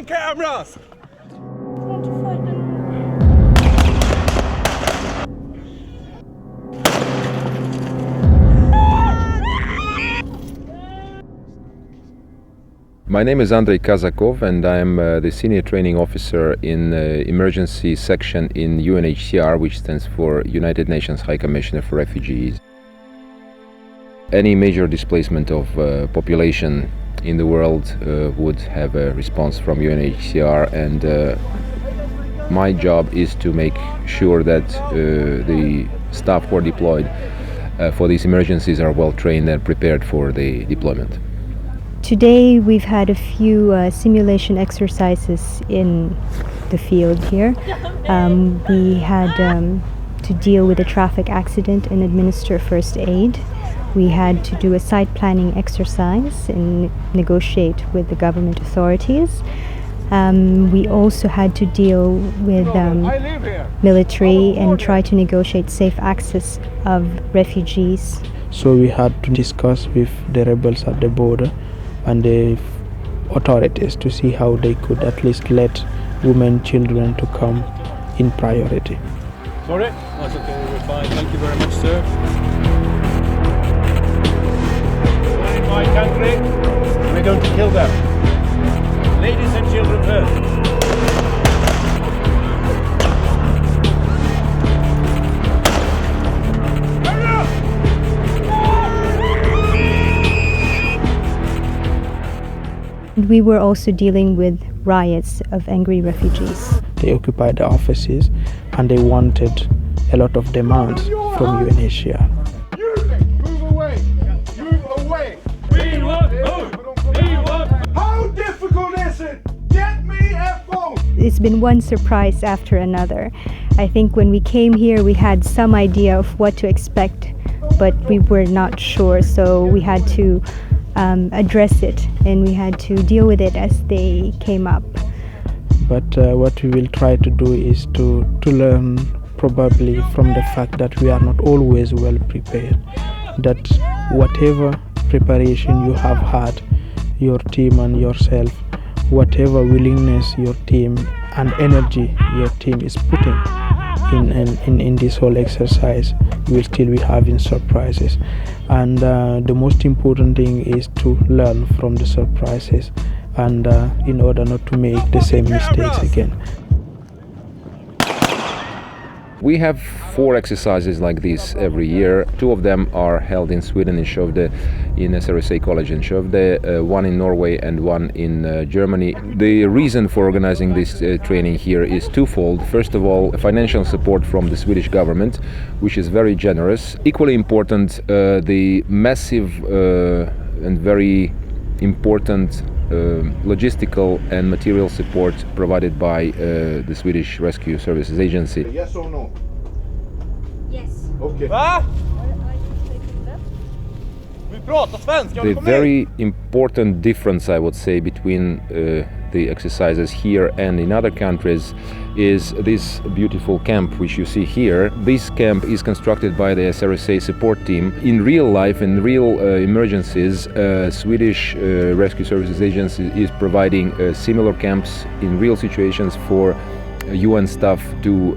Rolling cameras! My name is Andrei Kazakov and I'm the Senior Training Officer in the Emergency Section in UNHCR, which stands for United Nations High Commissioner for Refugees. Any major displacement of population in the world would have a response from UNHCR, and my job is to make sure that the staff who are deployed for these emergencies are well trained and prepared for the deployment. Today we've had a few simulation exercises in the field here. We had to deal with a traffic accident and administer first aid. We had to do a site planning exercise and negotiate with the government authorities. We also had to deal with military and try to negotiate safe access of refugees. So we had to discuss with the rebels at the border and the authorities to see how they could at least let women, children to come in priority. Sorry? That's okay, we're fine. Thank you very much, sir. In my country, we're going to kill them. Ladies and children first. We were also dealing with riots of angry refugees. They occupied the offices and they wanted a lot of demands from UNHCR. Move away! Move away! We want move! We want. How difficult is it? Get me a phone! It's been one surprise after another. I think when we came here we had some idea of what to expect, but we were not sure, so we had to address it and we had to deal with it as they came up. But what we will try to do is to learn probably from the fact that we are not always well prepared, that whatever preparation you have had, your team and yourself, whatever willingness your team and energy your team is putting in this whole exercise, we will still be having surprises. And the most important thing is to learn from the surprises and in order not to make the same mistakes again. We have 4 exercises like this every year. 2 of them are held in Sweden, in Srv, in Srv College in Srv, 1 in Norway and 1 in Germany. The reason for organizing this training here is twofold. First of all, financial support from the Swedish government, which is very generous. Equally important, the massive and very important logistical and material support provided by the Swedish Rescue Services Agency. Yes or no? Yes. Okay. The very important difference, I would say, between the exercises here and in other countries is this beautiful camp which you see here. This camp is constructed by the SRSA support team. In real life, in real emergencies, Swedish Rescue Services Agency is providing similar camps in real situations for UN staff to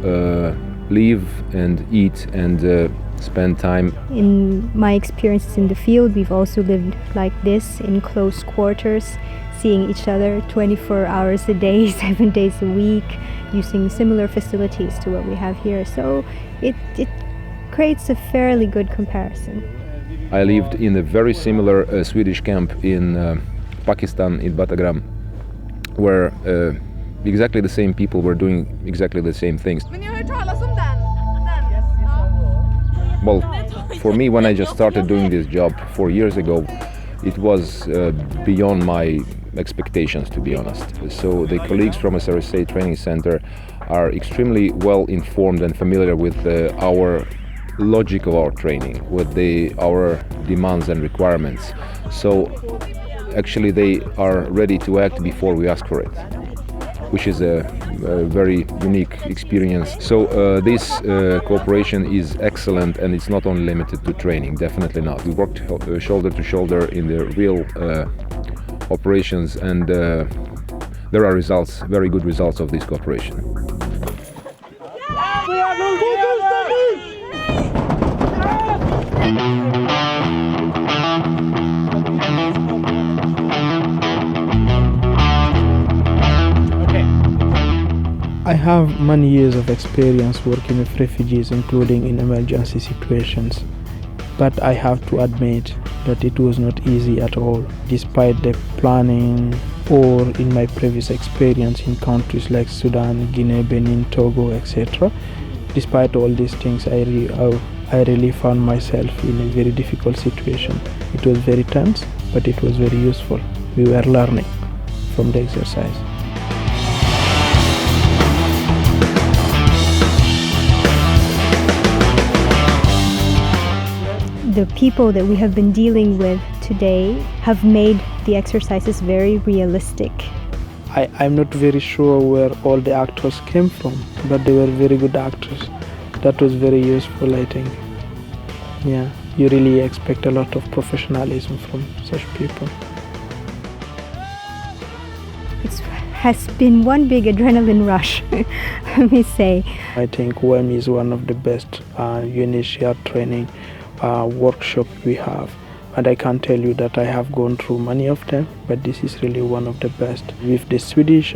live and eat and spend time. In my experiences in the field, we've also lived like this in close quarters, seeing each other 24 hours a day, 7 days a week, using similar facilities to what we have here. So it creates a fairly good comparison. I lived in a very similar Swedish camp in Pakistan, in Battagram, where exactly the same people were doing exactly the same things. Well, for me, when I just started doing this job 4 years ago, it was beyond my expectations, to be honest. So the colleagues from SRSA Training Center are extremely well informed and familiar with our logic of our training, with our demands and requirements. So actually they are ready to act before we ask for it, which is a very unique experience. So this cooperation is excellent, and it's not only limited to training, definitely not. We worked shoulder to shoulder in the real operations, and there are results, very good results of this cooperation. I have many years of experience working with refugees, including in emergency situations. But I have to admit that it was not easy at all, despite the planning or in my previous experience in countries like Sudan, Guinea, Benin, Togo, etc. Despite all these things, I really found myself in a very difficult situation. It was very tense, but it was very useful. We were learning from the exercise. The people that we have been dealing with today have made the exercises very realistic. I'm not very sure where all the actors came from, but they were very good actors. That was very useful, I think. Yeah, you really expect a lot of professionalism from such people. It has been one big adrenaline rush, let me say. I think WEM is one of the best UNHCR training workshop we have, and I can tell you that I have gone through many of them, but this is really one of the best. With the Swedish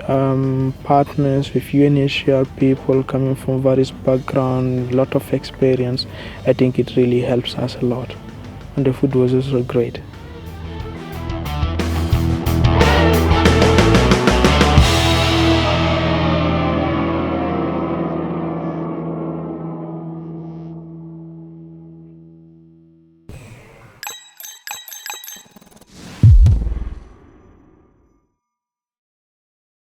partners, with UNHCR people coming from various backgrounds, a lot of experience, I think it really helps us a lot. And the food was also great.